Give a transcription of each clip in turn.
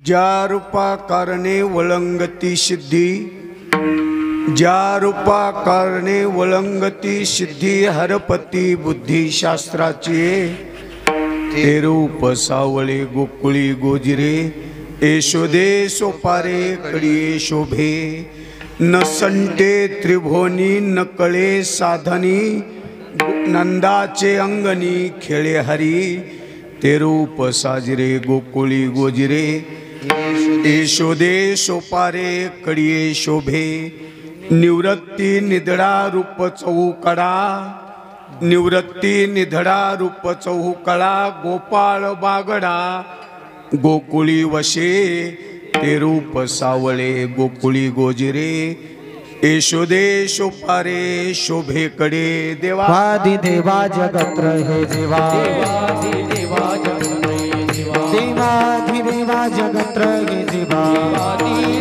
ज्या रूपा कारणे वळंगती सिद्धी, ज्या रूपा कारणे वळंगती सिद्धी, हरपती बुद्धी शास्त्राची ते रूप सावळे गोकुळी गोजिरे, यशोदे सोपारे कडिये शोभे, न संटे त्रिभुवनी न कळे साधनी, नंदाचे अंगणी खेळे हरी, ते रूप साजिरे गोकुळी गोजिरे, यशोदे सोपारे कडिये शोभे, निवृत्ती निधडा रूप चौकडा, निवृत्ती निधडा रूप चौकडा, गोपाळ बागडा गोकुळी वशे, ते रूप सावळे गोकुळी गोजिरे, यशोदे सोपारे शोभेकडे देवा देवा जगत्र हे देवा, देवा देवा जगत्र हे देवा,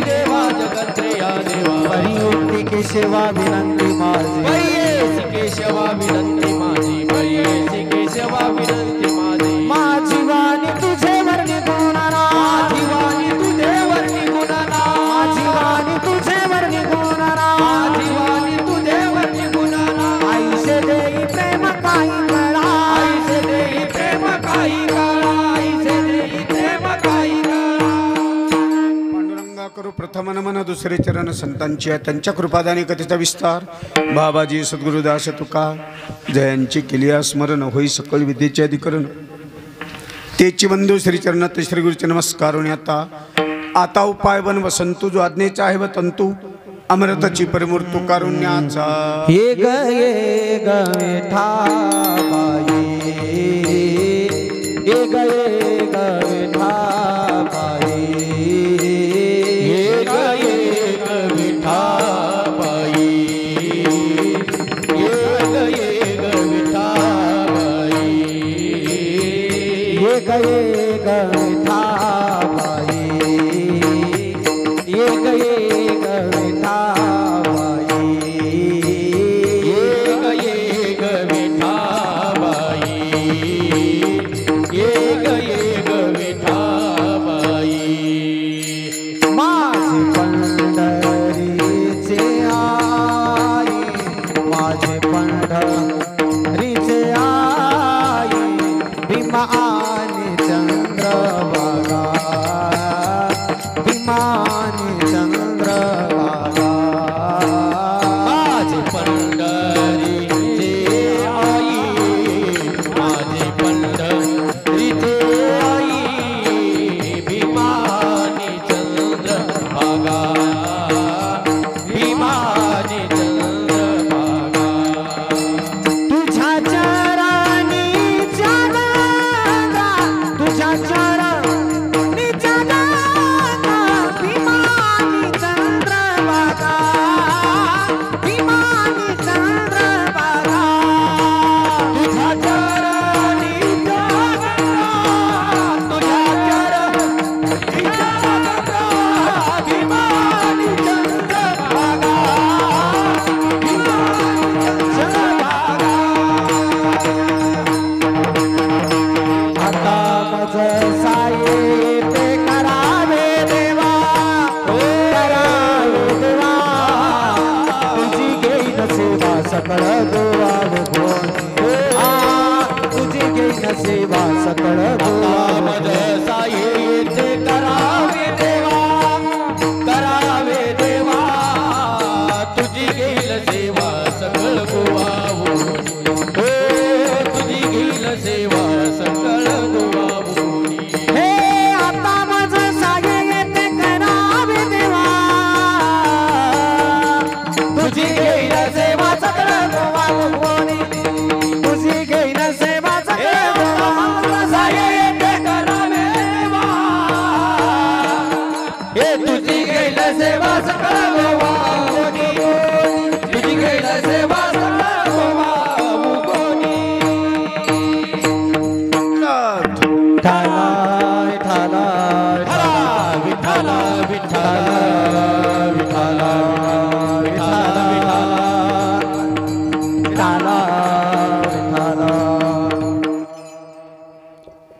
देवा जगत्र या देवा, परियुक्ती केशवा विनंती माझी, परियेसी केशवा विनंती माझी, परियेसी केशवा विनंती माझी, माझी वाणी तुझे वर्णी गुणाना, माझी वाणी तुझे वर्णी गुणाना, माझी वाणी तुझे वर्णी गुणाना, माझी वाणी तुझे वर्णी गुणाना, आईसे देई प्रेम काही कळा, आईसे देई प्रेम काही कळा, आईसे देई प्रेम काही कळा. पांडुरंगा करू प्रथम नमन, दुसरे चरण संतांची आहे, त्यांच्या कृपादाने कथेचा विस्तार. बाबाजी सद्गुरुदास तुका जयांची केली स्मरण, होई सकल विद्येचे अधिकरण. तेची बंधू श्रीचरणात श्री गुरुचे नमस्कार. आता उपाय बन वसंतू, जो आज्ञेचा आहे व तंतू, अमृतची परिमूर्तू कारुण्याचा. ये ग विठाबाई, ये ग विठाबाई, ये ग विठाबाई, ये ग विठाबाई, ये ग विठाबाई, ये ग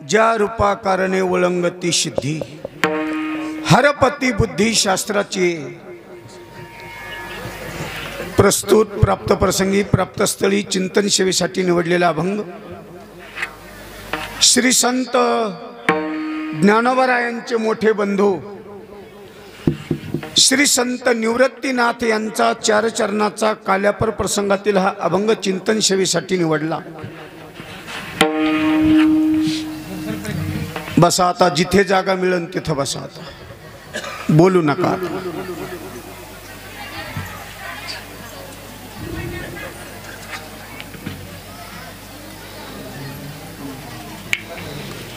ज्या रूपा कारणे वळंगती सिद्धी, हरपती बुद्धिशास्त्राची प्रस्तुत प्राप्त प्रसंगी प्राप्तस्थळी चिंतन सेवेसाठी निवडलेला अभंग श्री संत ज्ञानोबरायांचे मोठे बंधू श्री संत निवृत्तीनाथ यांचा चार चरणाचा काल्यापर प्रसंगातील हा अभंग चिंतन सेवेसाठी निवडला। बसा आता, जिथे जागा मिळेल तिथं बसा आता, बोलू नका।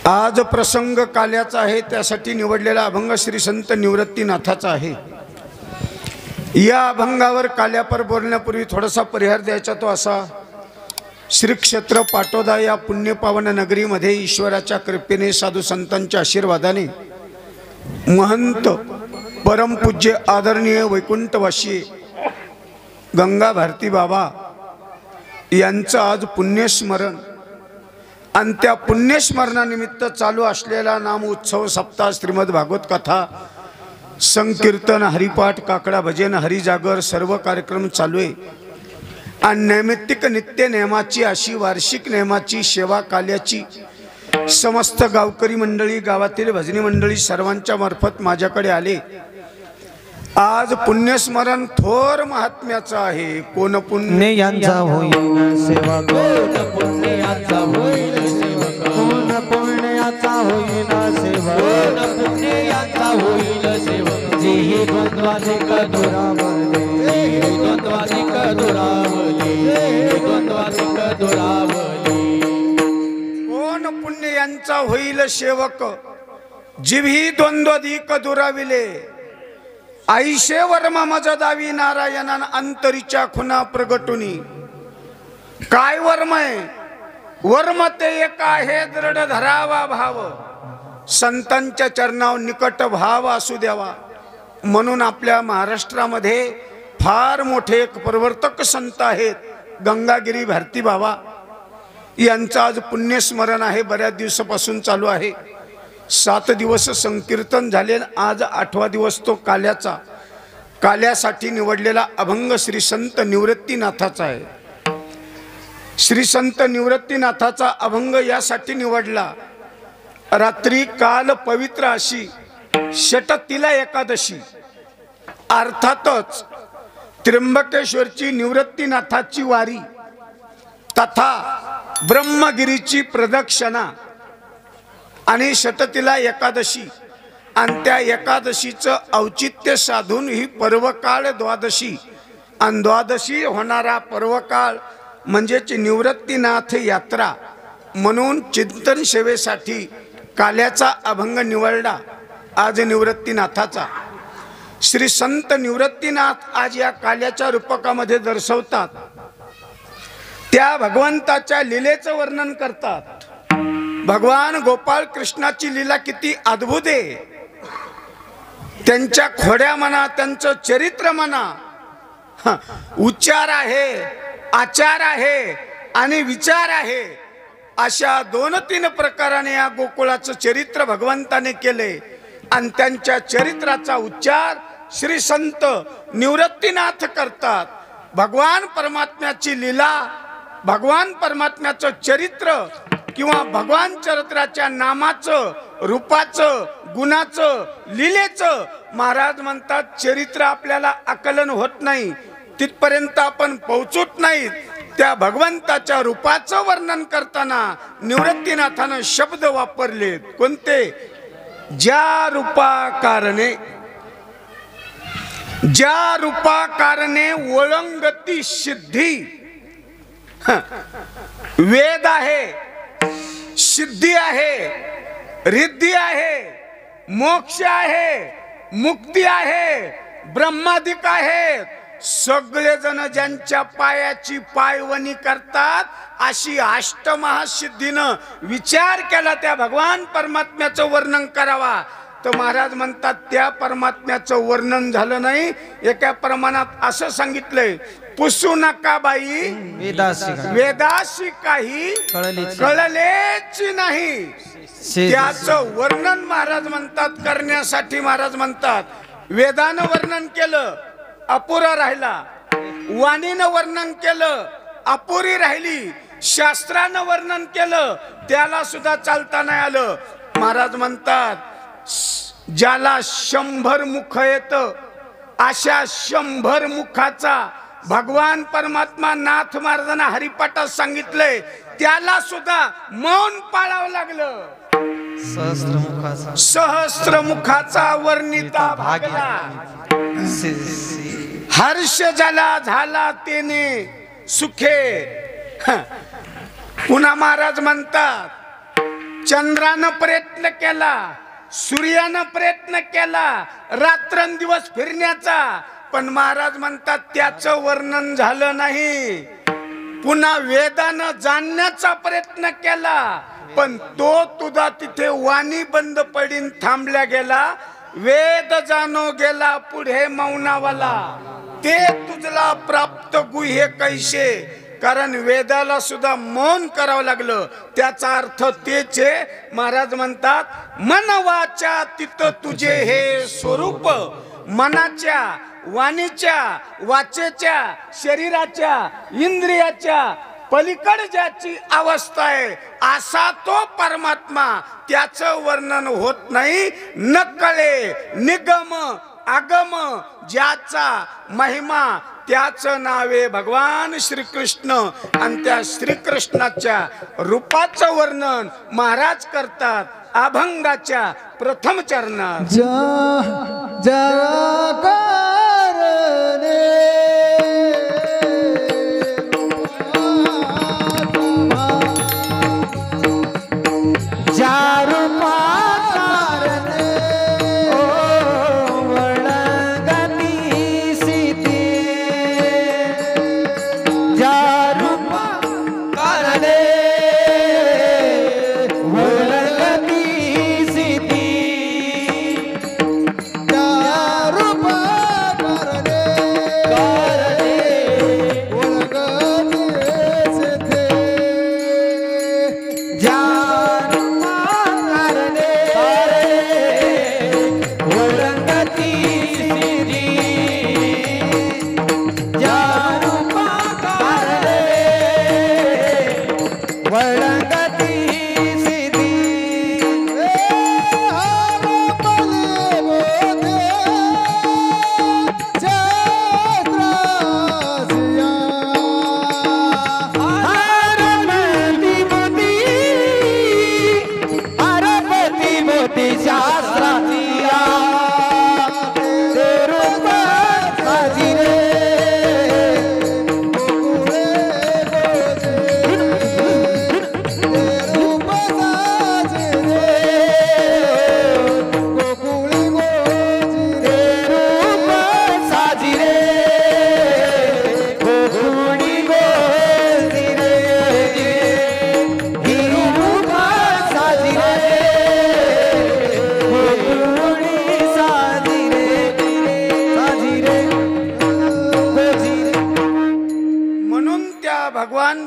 आज प्रसंग काल्याचा आहे, त्यासाठी निवडलेला अभंग श्री संत निवृत्तीनाथाचा आहे। या अभंगावर काल्यापर बोलण्यापूर्वी थोडासा परिहार द्यायचा तो असा, श्री क्षेत्र पाटोदा या पुण्यपावन नगरीमध्ये ईश्वराच्या कृपेने साधू संतांच्या आशीर्वादाने महंत परमपूज्य आदरणीय वैकुंठवासी गंगा भारती बाबा यांचं आज पुण्यस्मरण आणि त्या पुण्यस्मरणानिमित्त चालू असलेला नाम उत्सव सप्ताह श्रीमद भागवत कथा संकीर्तन हरिपाठ काकडा भजन हरिजागर सर्व कार्यक्रम चालू आहे। आणि नैमित्तिक नित्य नेमाची अशी वार्षिक नेमाची सेवा काल्याची समस्त गावकरी मंडळी गावातील भजनी मंडळी सर्वांच्या मार्फत माझ्याकडे आले। आज पुण्यस्मरण थोर महात्म्याचं आहे। कोण पुण्य यांचा होईल सेवा, कोण पुण्याचा होईल सेवा, कोण पुण्याचा होईल सेवा, कोण पुण्याचा होईल सेवा। जेही द्वंद्वाधिक दुरावले, जेही द्वंद्वाधिक दुरावले, जेही द्वंद्वाधिक दुरावले। कोण पुण्य यांचा होईल सेवक, जिव्ही द्वंद्वाधिक दुराविले। आईशे वर्म मज दावी नारायणान अंतरीच्या खुना प्रगटुनी। काय वर्म आहे? वर्म ते एक आहे दृढ धरावा भाव, संतांच्या चरणावर निकट भाव असू द्यावा। म्हणून आपल्या महाराष्ट्रामध्ये फार मोठे एक प्रवर्तक संत आहेत गंगागिरी भारती बाबा यांचं आज पुण्यस्मरण आहे। बऱ्याच दिवसापासून चालू आहे। 7 दिवस संकीर्तन झाले, आज 8वा दिवस तो काल्याचा। काल्यासाठी निवडलेला अभंग श्री संत निवृत्तीनाथाचा आहे। श्री संत निवृत्तीनाथाचा अभंग यासाठी निवडला, रात्री काल पवित्र अशी षटतिला एकादशी, अर्थातच त्र्यंबकेश्वरची निवृत्तीनाथाची वारी तथा ब्रह्मगिरीची प्रदक्षिणा आणि षटतिला एकादशी आणि त्या एकादशीचं औचित्य साधून ही पर्वकाळ द्वादशी आणि द्वादशी होणारा पर्वकाळ म्हणजेच निवृत्तीनाथ यात्रा म्हणून चिंतन सेवेसाठी काल्याचा अभंग निवडला आज निवृत्तीनाथाचा। श्री संत निवृत्तीनाथ आज या काल्याच्या रूपकामध्ये दर्शवतात, त्या भगवंताच्या लीलेचं वर्णन करतात। भगवान गोपाळ कृष्णाची लीला किती अद्भुत आहे। त्यांच्या खोड्या म्हणा, त्यांचं चरित्र म्हणा, उच्चार आहे, आचार आहे आणि विचार आहे, अशा 2-3 प्रकाराने या गोकुळाचं चरित्र भगवंताने केले। आणि त्यांच्या चरित्राचा उच्चार श्री संत निवृत्तीनाथ करतात। भगवान परमात्म्याची लीला, भगवान परमात्म्याचं चरित्र किंवा भगवान चरित्राच्या नामाचं, रूपाचं, गुणाचं, लीलेचं महाराज म्हणतात चरित्र आपल्याला आकलन होत नाही, तिथपर्यंत आपण पोहोचत नाही। त्या भगवंताच्या रूपाचं वर्णन करताना निवृत्तीनाथानं शब्द वापरले कोणते? ज्या रूपाकारणे, ज्या रूपाकारणे ओळंगती सिद्धी। वेद आहे, सिद्धी आहे, रिद्धी आहे, मोक्ष आहे, मुक्ती आहे, ब्रह्मादिक आहे। सगळे जण ज्यांच्या पायाची पायवणी करतात अशी अष्टमहासिद्धीनं विचार केला त्या भगवान परमात्म्याचं वर्णन करावा तर महाराज म्हणतात त्या परमात्म्याचं वर्णन झालं नाही. एका प्रमाणात असं सांगितलंय, पुसू नका बाई वेदाशी काही कळलेच नाही. त्याचं वर्णन महाराज म्हणतात करण्यासाठी महाराज म्हणतात वेदानं वर्णन केलं अपुरा राहिला, वाणीनं वर्णन केलं अपुरी राहिली, शास्त्रानं वर्णन केलं त्याला सुद्धा चालता नाही आलं. महाराज म्हणतात ज्याला 100 मुख येत अशा 100 मुखाचा भगवान परमात्मा नाथ महाराजांना हरिपाठात सांगितलंय, त्याला सुद्धा मौन पाळावं लागलं. सहस्त्रमुखाचा वर्णिता भागला, हर्ष ज्याला झाला तेने सुखे. पुन्हा महाराज म्हणतात चंद्रानं प्रयत्न केला, सूर्यानं प्रयत्न केला रात्रंदिवस फिरण्याचा, पण महाराज म्हणतात त्याचं वर्णन झालं नाही. पुन्हा वेदानं जाणण्याचा प्रयत्न केला, पण तो तुझा तिथे वाणी बंद पडीन थांबल्या गेला. वेद जाणो गेला पुढे मौनावाला, ते तुझला प्राप्त गुह्य कैसे. कारण वेदाला सुद्धा मौन करावं लागलं. त्याचा अर्थ तेच आहे. महाराज म्हणतात मन वाचा तित तुझे हे स्वरूप. मनाच्या, वाणीच्या, वाचेच्या, शरीराच्या, इंद्रियाच्या पलीकड ज्याची अवस्था आहे असा तो परमात्मा, त्याचं वर्णन होत नाही. न कळे निगम आगम ज्याचा महिमा त्याचं नावे भगवान श्रीकृष्ण. आणि त्या श्रीकृष्णाच्या रूपाचं वर्णन महाराज करतात अभंगाच्या प्रथम चरणात.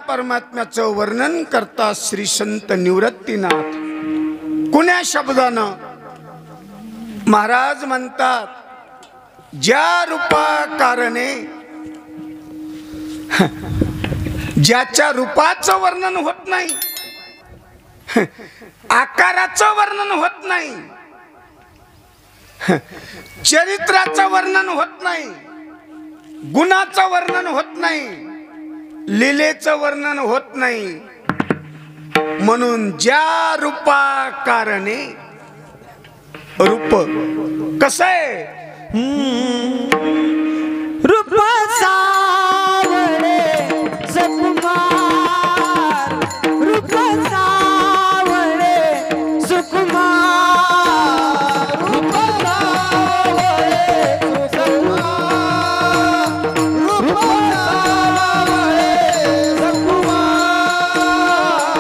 परमात्म्याचं वर्णन करता श्री संत निवृत्तीनाथ. कुण्या शब्दानं महाराज म्हणतात ज्या रूपाकारणे, ज्याच्या रूपाचं वर्णन होत नाही, आकाराचं वर्णन होत नाही, चरित्राचं वर्णन होत नाही, गुणाचं वर्णन होत नाही, लीलेचं वर्णन होत नाही. म्हणून ज्या रूपाकारणे, रूप कसं आहे रूप सावळे सुकुमार, रूप सावळे सुकुमार, रूप सावळे सुकुमार, रूप सावळे सुकुमार.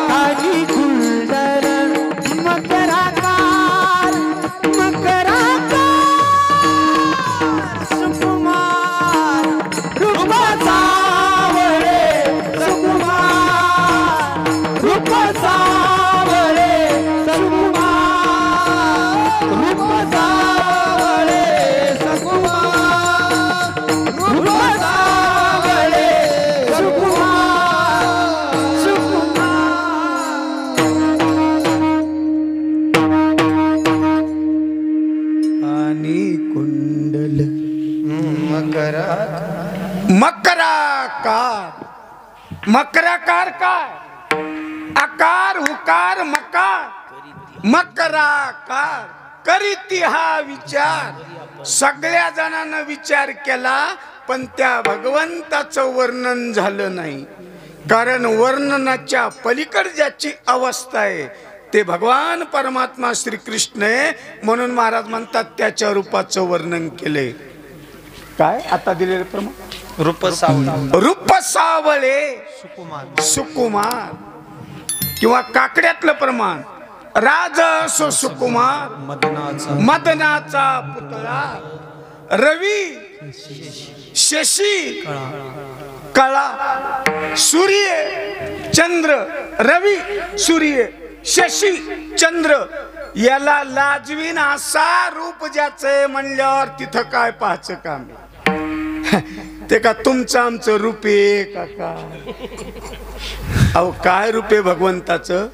काळी कुंडल मकराकार, मकर मकराकार. मकराकार काय? आकार उकार मकार. मकराकार करीती हा विचार. सगळ्या जणांना विचार केला पण त्या भगवंताचं वर्णन झालं नाही. कारण वर्णनाच्या पलीकड ज्याची अवस्था आहे ते भगवान परमात्मा श्रीकृष्ण आहे. म्हणून महाराज म्हणतात त्याच्या रूपाचं वर्णन केले. काय आता दिलेलं प्रमाण? रूप सावळे. रूप सावळे सुकुमार किंवा काकड्यातलं प्रमाण. राजस सुकुमार मदनाचा पुतळा. रवी शशी कळा. सूर्य चंद्र. रवी सूर्य शशी चंद्र याला लाजवीन असा रूप ज्याचं म्हणल्यावर तिथं काय पाहायचं काम? ते का तुमचं आमचं रूप आहे का काय? अहो काय रूप आहे भगवंताचं?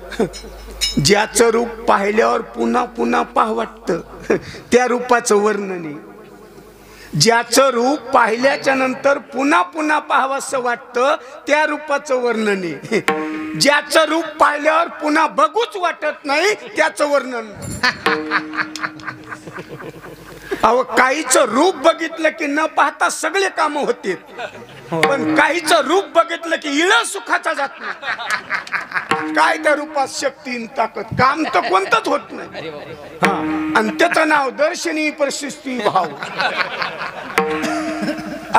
ज्याचं रूप पाहिल्यावर पुन्हा पुन्हा पाह वाटतं त्या रूपाचं वर्णन आहे. ज्याचं रूप पाहिल्याच्या नंतर पुन्हा पुन्हा पाहावंसं वाटतं त्या रूपाचं वर्णन आहे. ज्याचं रूप पाहिल्यावर पुन्हा बघूच वाटत नाही त्याचं वर्णन. अहो काहीच रूप बघितलं की न पाहता सगळे काम होते पण काहीच रूप बघितलं की इळा सुखाचा जात नाही. काय त्या रूपात शक्ती ताकद काम तर कोणतंच होत नाही. आणि त्याचं नाव दर्शनी प्रशस्ती भाव.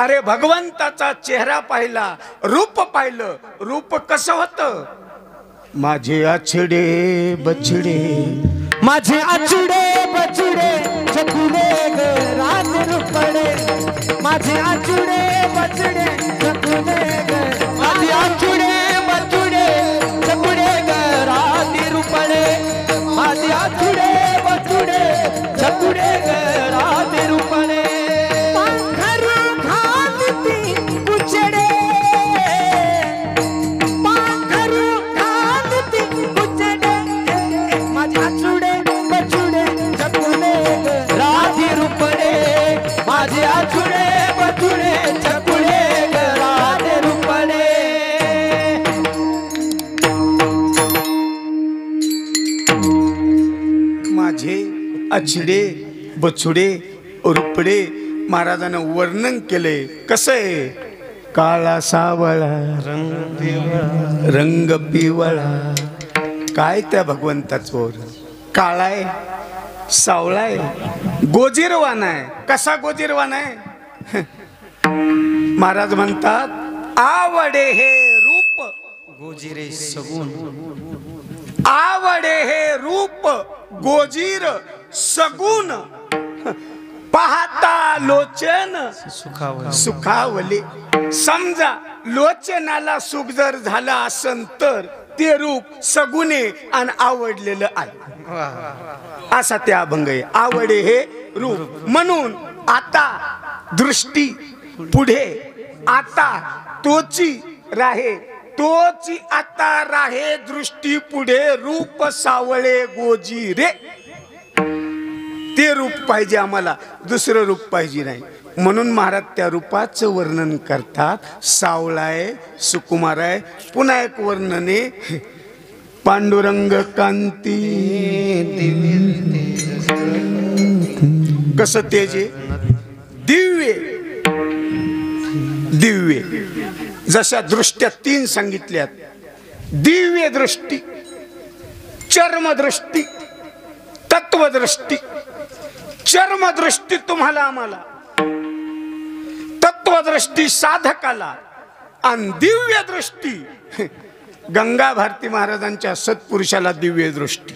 अरे भगवंताचा चेहरा पाहिला रूप पाहिलं. रूप कसं होतं? माझे आछडे बछडे. माझे आचुडे बचुडे चकुडे ग रात रुपडे. माझे आचुडे बचडे चकुडे ग. माझे आचुडे बचुडे चकुडे ग रात रुपडे. माझे आचुडे बचुडे चकुडे ग रात रुपडे. पाखरू घालती कुचडे. पाखरू घालती कुचडे. माझे आचुडे बचुडे चकुडे ग रात रुपडे. माझे आचुडे बचुडे चकुडे ग रात रुपडे. माझे आछडे बछडे रुपडे. महाराजानं वर्णन केले. कसं आहे? काळा सावळा रंग पिवळा. काय त्या भगवंताचं वर्णन? काळा आहे सावळा आहे गोजीरवान आहे. कसा गोजीरवान आहे? महाराज म्हणतात आवडे हे रूप गोजिरे सगुण. आवडे हे रूप गोजीर सगुण. पाहता लोचन सुखावले. समजा लोचनाला सुख जर झालं असन तर ते रूप सगुणे आणि आवडलेलं आहे असा ते अभंग आहे. आवडे हे रूप. म्हणून आता दृष्टी पुढे आता तोची राहे. तोची आता राहे दृष्टी पुढे. रूप सावळे गोजी रे. ते रूप पाहिजे आम्हाला. दुसरं रूप पाहिजे नाही. म्हणून महाराज त्या रूपाचं वर्णन करतात. सावळा आहे सुकुमार आहे. पुन्हा एक वर्णन आहे पांडुरंग कांती. कसं तेज आहे? दिव्य दिव्य. जशा दृष्ट्या तीन सांगितल्यात. दिव्य दृष्टी चर्मदृष्टी तत्वदृष्टी. चर्मदृष्टी तुम्हाला आम्हाला. तत्वदृष्टी साधकाला. आणि दिव्य दृष्टी गंगा भारती महाराजांच्या सत्पुरुषाला दिव्य दृष्टी.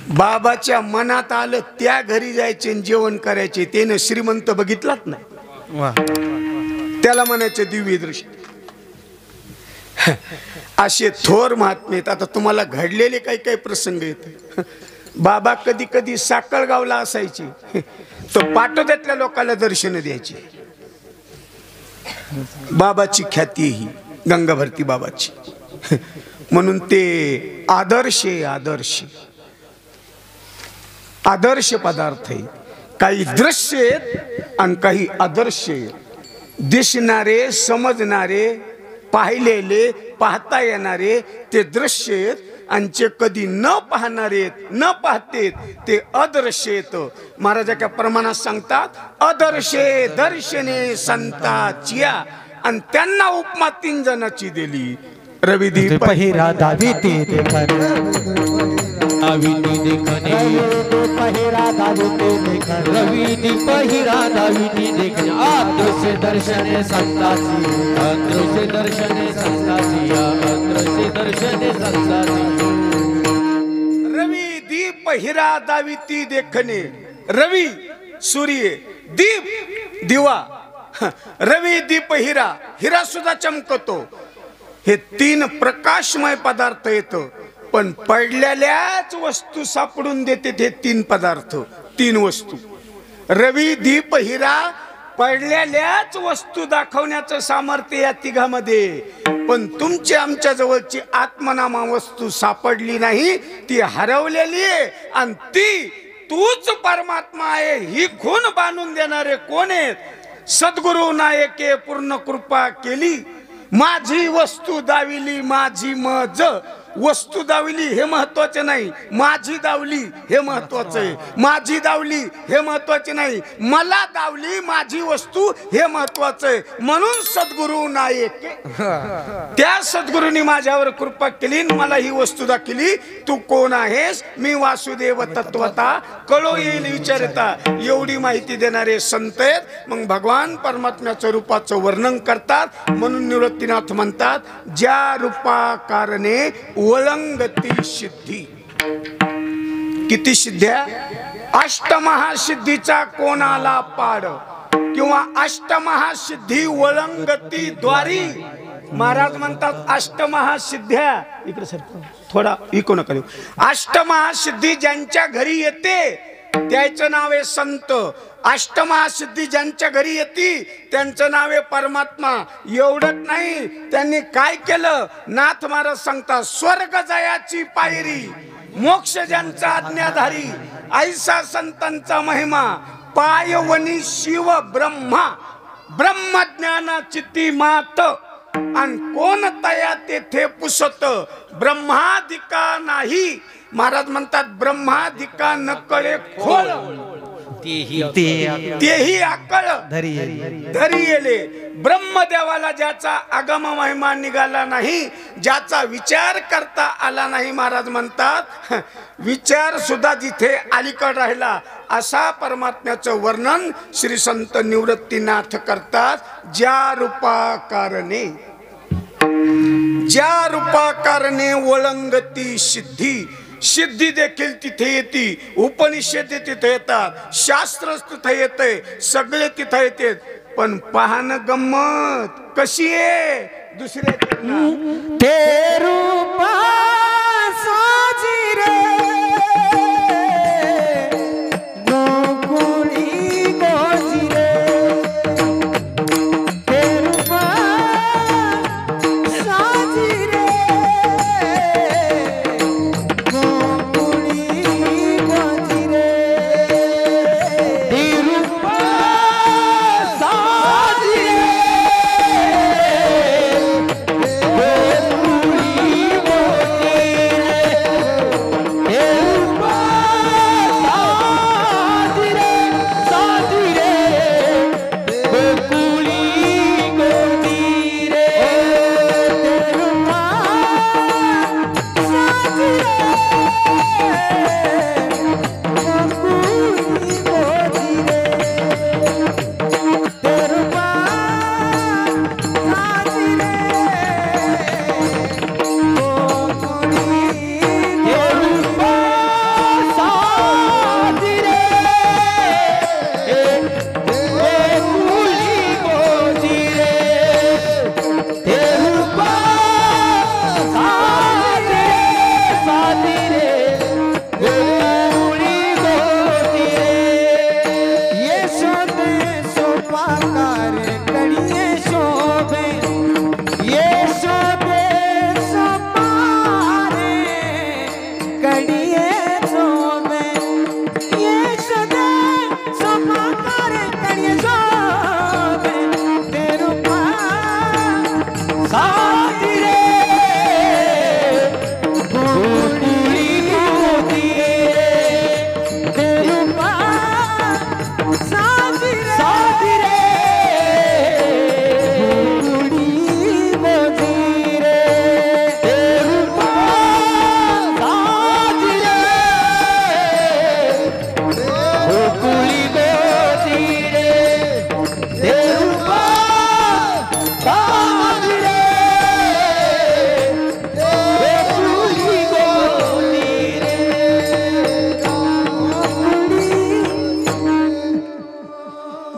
बाबाच्या मनात आलं त्या घरी जायचे जेवण करायचे. त्यानं श्रीमंत बघितलाच नाही त्याला म्हणायचं दिव्य दृष्टी. असे थोर महात्मे. आता तुम्हाला घडलेले काही काही प्रसंग येत. बाबा कधी कधी साकळगावला असायचे तर पाटोद्यातल्या लोकांना दर्शन द्यायचे. बाबाची ख्याती ही गंगा भारती बाबाची. म्हणून ते आदर्श आदर्श आदर्श पदार्थ आहे. काही दृश्य आहेत आणि काही अदृश्य आहेत. दिसणारे, समजणारे, पाहिलेले, पाहता येणारे ते दृश्य आहेत आणि जे कधी न पाहणारे न पाहतेत ते अदृश्य आहेत. महाराज एका प्रमाणात सांगतात, अदर्शे दर्शने संताचिया, आणि त्यांना उपमा 3 जणांची दिली. रविदीप पहिरा दाविती देखने दाविती देखने पहिरा दाविती देखने रविदीप पहिरा दाविती देखने अदृश्य दर्शने संताची अदृश्य दर्शने संताची अदृश्य दर्शने संताची. रवि दीप हिरा दाविती देखणे. रवि सूर्य, दीप दिवा, रवि दीप हिरा, हिरा सुद्धा चमकतो. हे 3 प्रकाशमय पदार्थ येत, पण पडलेल्याच वस्तू सापडून देते हे 3 पदार्थ, 3 वस्तू. रवि दीप हिरा पडलेल्याच वस्तू दाखवण्याचं सामर्थ्य या तिघामध्ये. पण तुमची आमच्या जवळची आत्मनामा वस्तू सापडली नाही, ती हरवलेली आहे. आणि ती तूच परमात्मा आहे ही खून बांधून देणारे कोण आहेत? सद्गुरु नायके पूर्ण कृपा केली, माझी वस्तू दाविली माझी मज. वस्तू दावली हे महत्वाचे नाही, माझी दावली हे महत्वाचं आहे. माझी दावली हे महत्वाचे नाही, मला दावली माझी वस्तू हे महत्वाचं आहे. म्हणून सद्गुरु नायक, त्या सद्गुरूंनी माझ्यावर कृपा केली, मला ही वस्तू दाखवली. तू कोण आहेस? मी वासुदेव तत्वता, कळो येईल विचारता. एवढी माहिती देणारे संत आहेत. मग भगवान परमात्म्याच्या रूपाचं वर्णन करतात. म्हणून निवृत्तीनाथ म्हणतात, ज्या रूपाकारणे वळंगती सिद्धी. किती सिद्ध्या? अष्टमहासिद्धीचा कोणाला पाड, किंवा अष्टमहासिद्धी वळंगती द्वारी. महाराज म्हणतात अष्टमहासिद्ध्या, इकडे सर थोडा इको नका देऊ. अष्टमहासिद्धी ज्यांच्या घरी येते त्याचं नाव आहे संत. अष्टमहासिद्धी ज्यांच्या घरी येते त्यांचं नाव आहे परमात्मा. एवढंच नाही, त्यांनी काय केलं? नाथ महाराज सांगतात, स्वर्ग जयाची पायरी, मोक्ष ज्यांचा आज्ञाधारी, ऐसा संतांचा महिमा, पायवनी शिव ब्रह्मा, ब्रह्मज्ञाना चित्ती मात, आणि कोण तया तेथे पुसत, ब्रह्माधिका नाही. महाराज म्हणतात, ब्रह्माधिका न कळे खोल, तेही अक्कल धरी येले. ब्रह्मदेवाला ज्याचा आगम महिमा निघाला नाही, ज्याचा विचार करता आला नाही, महाराज म्हणतात विचार सुद्धा जिथे अलीकड राहिला, असा परमात्म्याचं वर्णन श्री संत निवृत्तीनाथ करतात. ज्या रूपाकारणे, ज्या रूपाकारणे वळंगती सिद्धी. सिद्धी देखील तिथे येते, उपनिषद तिथे येतात, शास्त्र तिथे येते, सगळे तिथे येते. पण पाहणं गंमत कशी आहे? दुसऱ्या ते रूपा साजी रे गोकुळी गोजी रे, ते रूपा साजी रे गोकुळी गोजी रे, ते रूपा साजी रे गोकुळी गोजी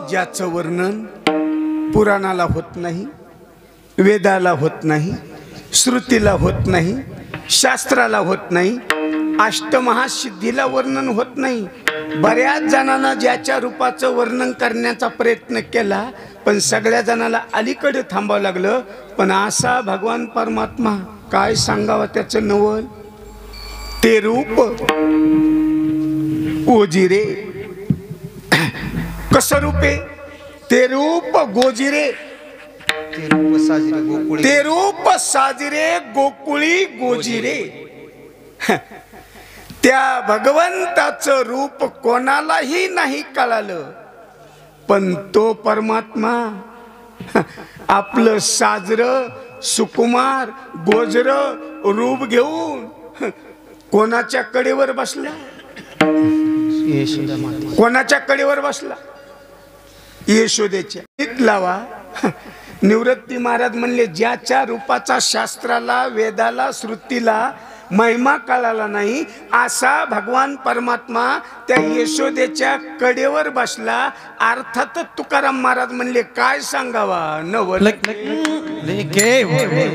ज्याचं वर्णन पुराणाला होत नाही, वेदाला होत नाही, श्रुतीला होत नाही, शास्त्राला होत नाही, अष्टमहासिद्धीला वर्णन होत नाही. बऱ्याच जणांना ज्याच्या रूपाचं वर्णन करण्याचा प्रयत्न केला, पण सगळ्या जणाला अलीकडे थांबावं लागलं. पण असा भगवान परमात्मा, काय सांगावं त्याचं नवल. ते रूप गोजिरे, कसं रूपे ते रूप गोजिरे, ते रूप साजिरे गोकुळी गोजिरे. त्या भगवंताचं रूप कोणालाही नाही कळालं, पण तो परमात्मा आपलं साजर सुकुमार गोजर रूप घेऊन कोणाच्या कडेवर बसला, कोणाच्या कडेवर बसला, यशोदेच्या. लावा. निवृत्ती महाराज म्हणले, ज्याच्या रूपाचा शास्त्राला वेदाला श्रुतीला महिमा कळाला नाही, असा भगवान परमात्मा त्या यशोदेच्या कडेवर बसला. अर्थात तुकाराम महाराज म्हणले, काय सांगावा नवल केवळे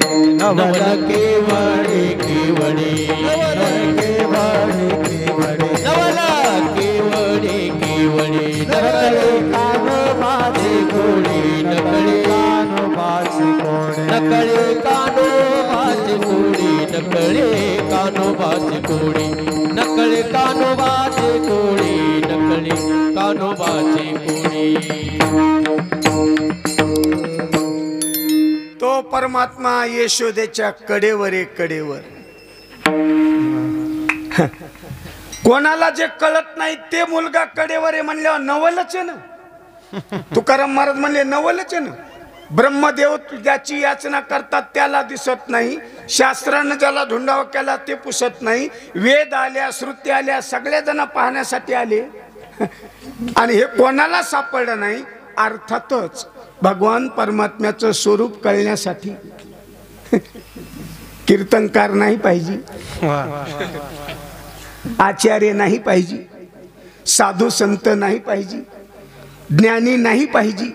नकळे कानोबाचे कोडी, नकळे कानोबाचे कोडी, नकळे कानोबाचे कोडी, नकळे कानोबाचे कोडी. तो परमात्मा यशोदेच्या कडेवर आहे, कडेवर. कोणाला जे कळत नाही ते मुलगा कडेवर आहे म्हणल्यावर नवलच आहे ना. तुकाराम महाराज म्हणले, नवलच आहे ना. ब्रह्मदेव ज्याची याचना करतात त्याला दिसत नाही, शास्त्रानं ज्याला धुंडावा केला ते पुसत नाही, वेद आल्या श्रुती आल्या सगळ्या जण पाहण्यासाठी आले, आणि हे कोणाला सापडलं नाही. अर्थातच भगवान परमात्म्याचं स्वरूप कळण्यासाठी कीर्तनकार नाही पाहिजे, आचार्य नाही पाहिजे, साधू संत नाही पाहिजे, ज्ञानी नाही पाहिजे.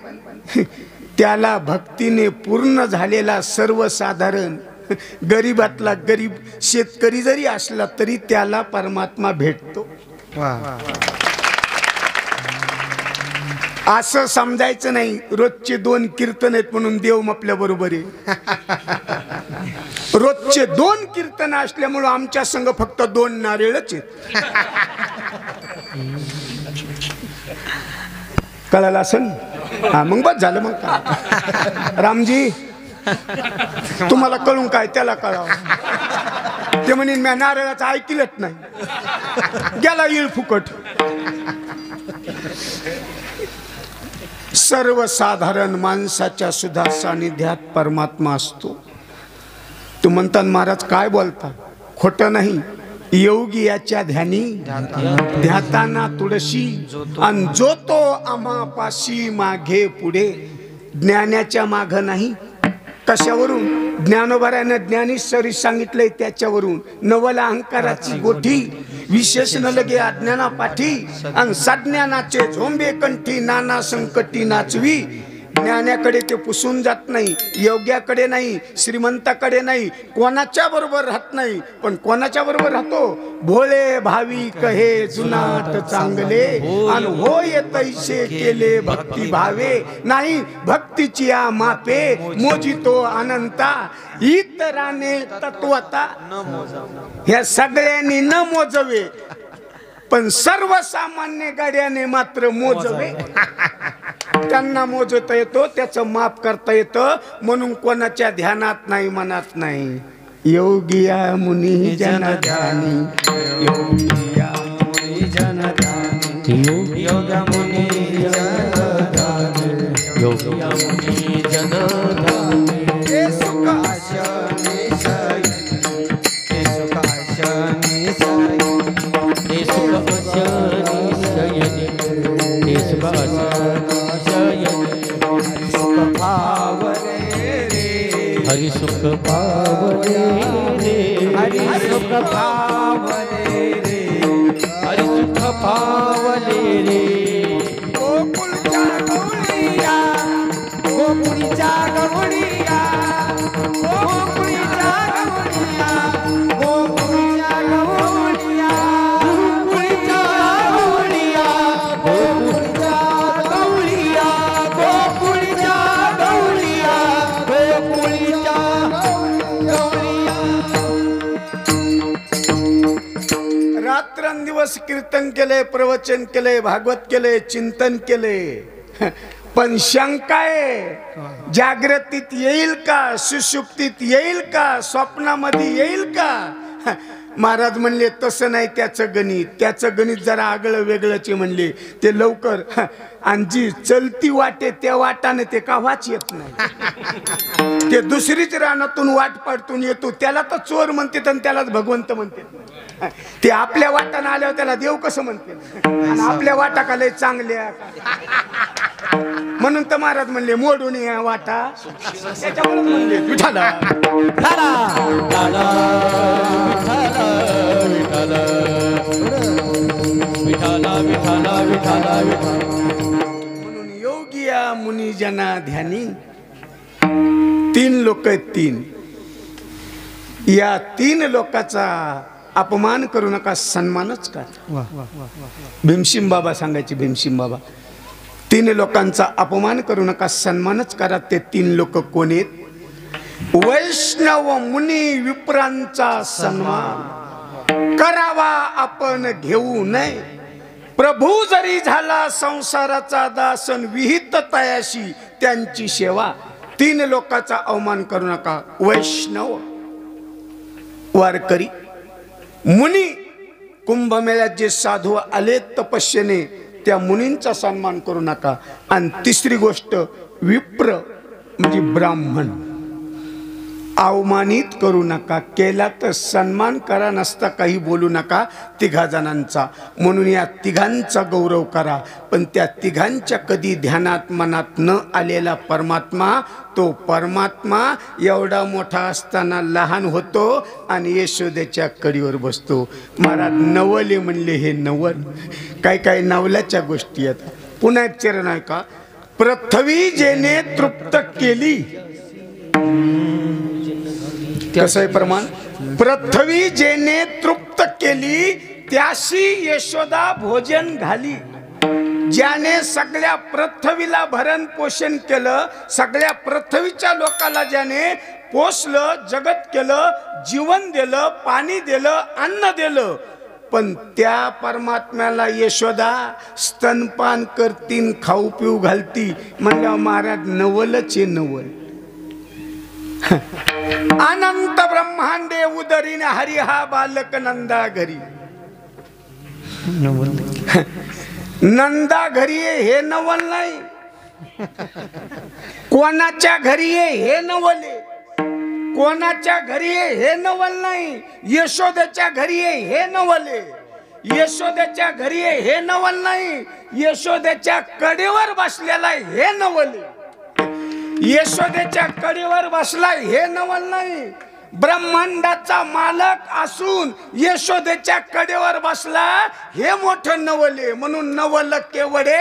त्याला भक्तीने पूर्ण झालेला सर्वसाधारण गरीबातला गरीब शेतकरी जरी असला तरी त्याला परमात्मा भेटतो. असं समजायचं नाही रोजचे 2 कीर्तन आहेत म्हणून देव आपल्या बरोबर आहे. रोजचे 2 कीर्तन असल्यामुळं आमच्या संघ फक्त 2 नारळच आहेत. कळालं असेल. हा मग बस झालं. मग काय रामजी, तुम्हाला कळून काय त्याला कळावं. ते म्हणेन मी नारळाचं ऐकलंच नाही, गेला येईल फुकट. सर्वसाधारण माणसाच्या सुद्धा सानिध्यात परमात्मा असतो. तू म्हणतात महाराज काय बोलता, खोटं नाही. योगी याच्या ध्यानी ध्याताना तुळशी, आणि जो तो आम्हापाशी मागे पुढे. ज्ञानाच्या माग नाही. कशावरून? ज्ञानोबारानं ज्ञानेश्वरी सांगितलंय त्याच्यावरून. नवल अहंकाराची गोठी, विशेषण लगे अज्ञाना पाठी, आणि सज्ञानाचे झोंबे कंठी, नाना संकटी नाचवी. ज्ञानाकडे ते पुसून जात नाही, योग्याकडे नाही, श्रीमंताकडे नाही, कोणाच्या बरोबर राहत नाही. पण कोणाच्या बरोबर राहतो? भोळे भावी कहे जुनाट चांगले, आणि होय तैसे केले भक्ती भावे. नाही भक्तीची या मापे, मोजितो अनंता, इतराने तत्वता. ह्या सगळ्यांनी न मोजवे, पण सर्वसामान्य गाड्याने मात्र मोजवे. त्यांना मोजता येतो, त्याचं माप करता येतं, म्हणून कोणाच्या ध्यानात नाही, मनात नाही. योगिया मुनी जनध्यानी, योगिया मुनी जनध्यानी, योगिया मुनी जनध्यानी, योगिया मुनी जनध्यानी. हे सुख आशा निशय, हे सुख आशा निशय, हे सुख आशा निशय, हे सुख आशा हरि सुख पावले रे, हरि सुख पावले रे, हरि सुख पावले रे. गोकुळच्या दिवस कीर्तन केले, प्रवचन केले, भागवत केले, चिंतन केले, पण शंका आहे जागृतीत येईल का, सुषुप्तीत येईल का, स्वप्नामध्ये येईल का? महाराज म्हणले तसं नाही त्याचं गणित जरा आगळं वेगळंच म्हणले. ते लवकर आणि जी चलती वाटे त्या वाटाने ते कावाच येत नाही. ते दुसरीच रानातून वाट पडतून येतो, त्याला तर चोर म्हणते आणि त्यालाच भगवंत म्हणते. ते आपल्या वाटाने आल्यावर त्याला देव कसं म्हणते, आणि आपल्या वाटा का लय चांगल्या. म्हणून तर महाराज म्हणले मोडून या वाटा. त्याच्यामुळे म्हणले विठाला म्हणून योगिया मुनी जना ध्यानी. 3 लोक आहेत, 3. या 3 लोकांचा अपमान करू नका, सन्मानच करा. भीमसिंग बाबा सांगायचे, भीमसिंग बाबा 3 लोकांचा अपमान करू नका, सन्मानच करा. ते 3 लोक कोण आहेत? वैष्णव मुनी विप्रांचा सन्मान करावा आपण घेऊ नये. प्रभू जरी झाला संसाराचा दासन, विहित तयाशी त्यांची सेवा. 3 लोकांचा अवमान करू नका. वैष्णव वारकरी, मुनी कुंभमेळ्यात जे साधू आले तपस्येने त्या मुनींचा सन्मान करू नका. आणि 3री गोष्ट विप्र म्हणजे ब्राह्मण अवमानित करू नका. केला तर सन्मान करा, नसता काही बोलू नका 3 जणांचा. म्हणून या 3घांचा गौरव करा. पण त्या 3घांच्या कधी ध्यानात मनात न आलेला परमात्मा, तो परमात्मा एवढा मोठा असताना लहान होतो आणि यशोदेच्या कडीवर बसतो. महाराज नवले म्हणले, हे नवल काय काय नवल्याच्या गोष्टी आहेत. पुन्हा एक चरण आहे का? पृथ्वी जेने तृप्त केली. कसं आहे प्रमाण? पृथ्वी जेने तृप्त केली, त्याशी यशोदा भोजन घाली. ज्याने सगळ्या पृथ्वीला भरण पोषण केलं, सगळ्या पृथ्वीच्या लोकाला ज्याने पोषलं, जगत केलं, जीवन दिलं, पाणी दिलं, अन्न दिलं, पण त्या परमात्म्याला यशोदा स्तनपान करतीन, खाऊ पिऊ घालती. म्हणलं महाराज नवलच आहे, नवल. अनंत ब्रह्मांडे उदरीने हरी हा बालक नंदा घरी. नंदा घरी हे नवल नाही, कोणाच्या घरी हे नवले. कोणाच्या घरी हे नवल नाही, यशोदेच्या घरी हे नवले. यशोदेच्या घरी हे नवल नाही, यशोदेच्या कडेवर बसलेला हे नवले. यशोदेच्या कडेवर बसला हे नवल नाही, ब्रह्मांडाचा मालक असून यशोदेच्या कडेवर बसला हे मोठं नवले. म्हणून नवल केवडे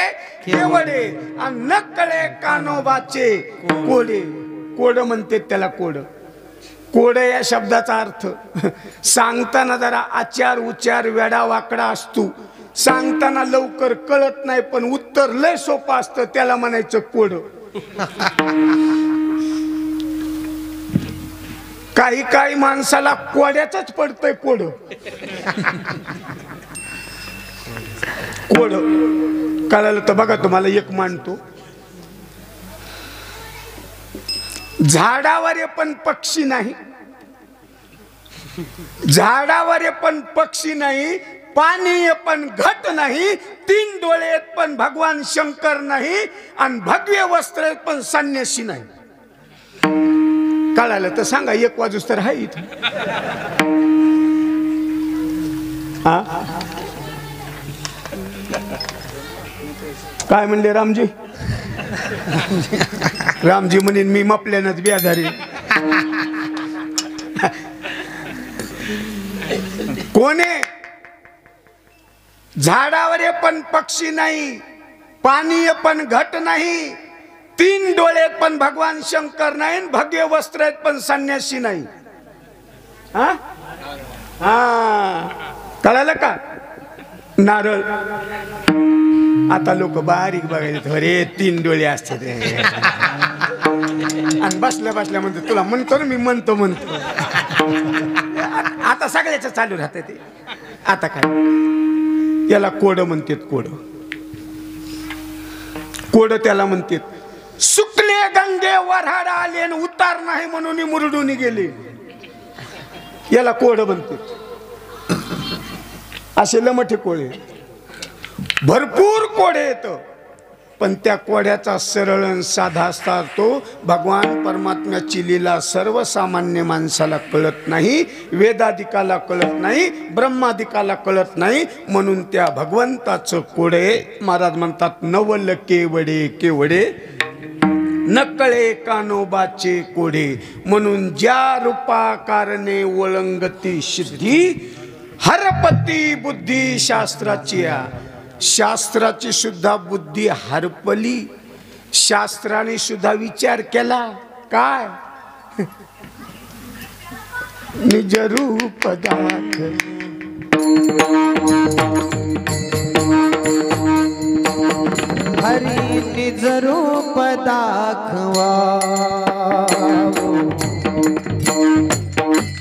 केवडे आणि न कळे कानोबाचे कोडे. कोड म्हणते त्याला, कोड. कोड या शब्दाचा अर्थ सांगताना जरा आचार उच्चार वेडा वाकडा असतो. सांगताना लवकर कळत नाही, पण उत्तर लय सोपं असतं, त्याला म्हणायचं कोड. काही काही माणसाला कोड्याच पडतंय कोड. कोड कळलं तर बघा, तुम्हाला एक मानतो. झाडावर पण पक्षी नाही, झाडावर पण पक्षी नाही, पाणी पण घट नाही, 3 डोळे पण भगवान शंकर नाही, आणि भगवे वस्त्र पण संन्यासी नाही. कळालं तर सांगा, 1 वाजूस तर आहे इथं. काय म्हणले रामजी? रामजी म्हणेन मी मपल्यानच बेजारी. कोणे? झाडावर पण पक्षी नाही, पाणी पण घट नाही, 3 डोळे पण भगवान शंकर नाही, भगवे वस्त्र पण संन्यासी नाही. हा हा कळालं का? नारळ. आता लोक बारीक बघायचे, अरे 3 डोळे असते ते. आणि बसल्या बसल्या म्हणतो, तुला म्हणतो ना मी म्हणतो. आता सगळ्याच चालू राहते ते. आता काय याला कोड म्हणतात. कोड कोड त्याला म्हणतात. सुकले गंगे वऱ्हाड आले आणि उतार नाही म्हणून मुरडून गेले, याला कोड म्हणतात. असे लमठे कोळे भरपूर कोडे येत, पण त्या कोड्याचा सरळ आणि साधा असता तो भगवान परमात्म्याची लीला सर्वसामान्य माणसाला कळत नाही, वेदाधिकाला कळत नाही, ब्रह्माधिकाला कळत नाही. म्हणून त्या भगवंताचं कोडे महाराज म्हणतात नवल केवडे केवडे नकळे कानोबाचे कोडे. म्हणून ज्या रूपा कारणे ओळंगती सिद्धी हरपती बुद्धी शास्त्राची. शास्त्राची सुद्धा बुद्धी हरपली, शास्त्राने सुद्धा विचार केला काय निज रूप दाख. हरी निज रूप दाखवा,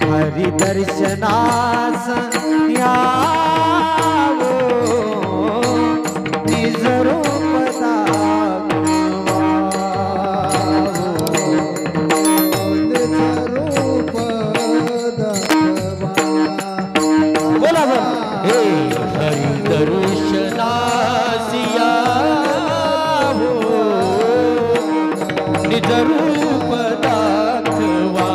हरी दर्शनास यावो, निज रूप दाखवा, निज रूप दाखवा. बोला बोला. हे हरी दर्शनास यावो, निज रूप दाखवा.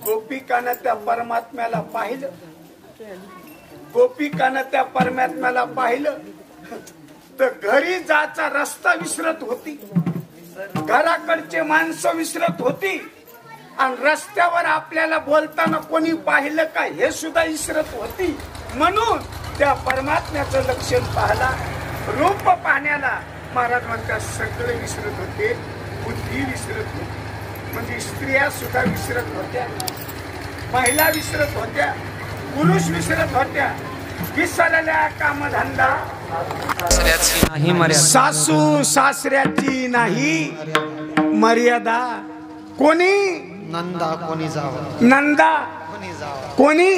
गोपिकानं त्या परमात्म्याला पाहिलं, गोपिकानं त्या परमात्म्याला पाहिलं तर घरी जायचा रस्ता विसरत होती, घराकडचे माणसं विसरत होती, आणि रस्त्यावर आपल्याला बोलताना कोणी पाहिलं का हे सुद्धा विसरत होती. म्हणून त्या परमात्म्याचं लक्षण पाहला, रूप पाहण्याला महाराज म्हणतात सगळे विसरत होते, बुद्धी विसरत होती. म्हणजे स्त्रिया सुद्धा विसरत होत्या, महिला विसरत होत्या, पुरुष विसरत होत्या. विसरल्या कामधंदा सासू सासऱ्याची नाही मर्यादा. कोणी नंदा कोणी जावा, नंदा कोणी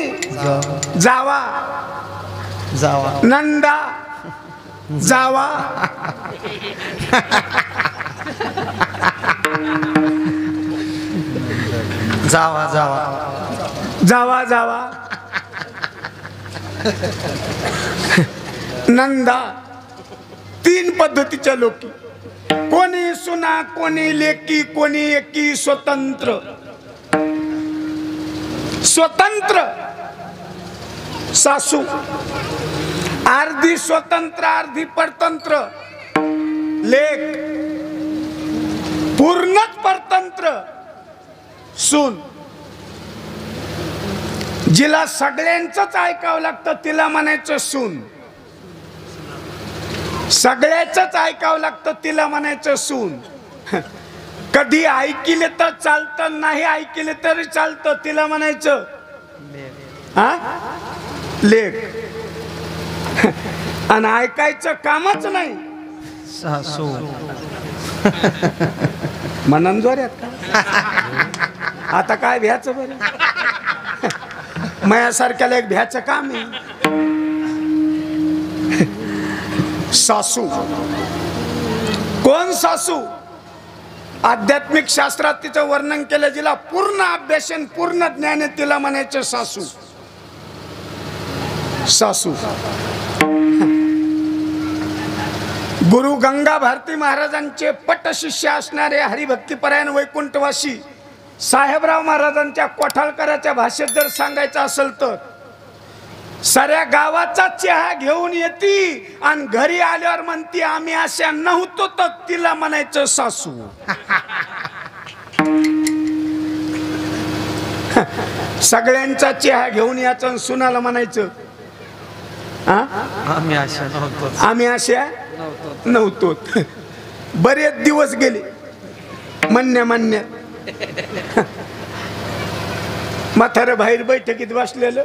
जावा, जावा नंदा जावा. जावा जावा जावा जावा नंदा. तीन पद्धतीच्या लोकी, कोणी सुना, कोणी लेकी, कोणी एकी. स्वतंत्र स्वतंत्र सासू, अर्धी स्वतंत्र अर्धी परतंत्र. लेक पूर्णच परतंत्र. सून जिला सगळ्यांचंच ऐकावं लागतं तिला म्हणायचं सून, सगळ्याच ऐकावं लागतं तिला म्हणायचं सून. कधी ऐकिले तर चालतं, नाही ऐकिले तरी चालतं, तिला म्हणायचं हा लेक. आणि ऐकायचं कामच नाही सासू. म्हणून जोऱ्यात आता काय भ्याचं बरं, मायासारख्याला एक भ्याचं काम आहे. सासू कोण सासू? आध्यात्मिक शास्त्रात तिचं वर्णन केलं, जिला पूर्ण अभ्यासन पूर्ण ज्ञान आहे तिला म्हणायचं सासू. सासू. गुरु गंगा भारती महाराजांचे पट शिष्य असणारे हरिभक्तीपरायण वैकुंठवासी साहेबराव महाराजांच्या कोठाळकराच्या भाषेत जर सांगायचं असेल तर साऱ्या गावाचा चहा घेऊन येते आणि घरी आल्यावर म्हणते आम्ही अशा नव्हतो, तर तिला म्हणायचं सासू. सगळ्यांचा चहा घेऊन यायचं आणि सुनाला म्हणायचं आम्ही अशा नव्हतो. आम्ही अशा नव्हतो. बरेच दिवस गेले म्हणण्या म्हातारं बाहेर बैठकीत बसलेलं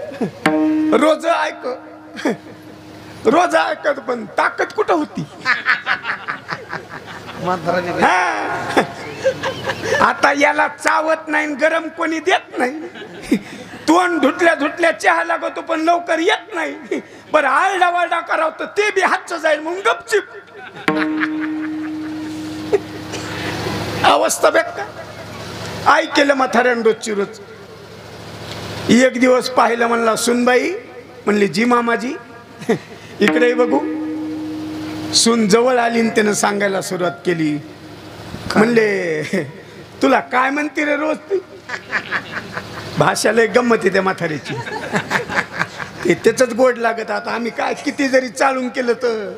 रोज ऐकत पण ताकद कुठं होती. आता याला चावत नाही, गरम कोणी देत नाही. तोंड धुटल्या चहा लागतो पण लवकर येत नाही. बरं आरडा वारडा करावं तर ते बी हातचं जाईल म्हणून गपचिप. अवस्था बेकार. आई केलं म्हाताऱ्यानं रोजची रोज. एक दिवस पाहिलं, म्हणला सुनबाई, म्हणली जी मामाजी इकडे बघू. सून जवळ आली आणि त्यानं सांगायला सुरुवात केली, म्हणले तुला काय म्हणते रे रोज ती. भाषाला गंमत येते म्हाताऱ्याची. ते त्याच गोड लागत. आता आम्ही काय किती जरी चालून केलं तर.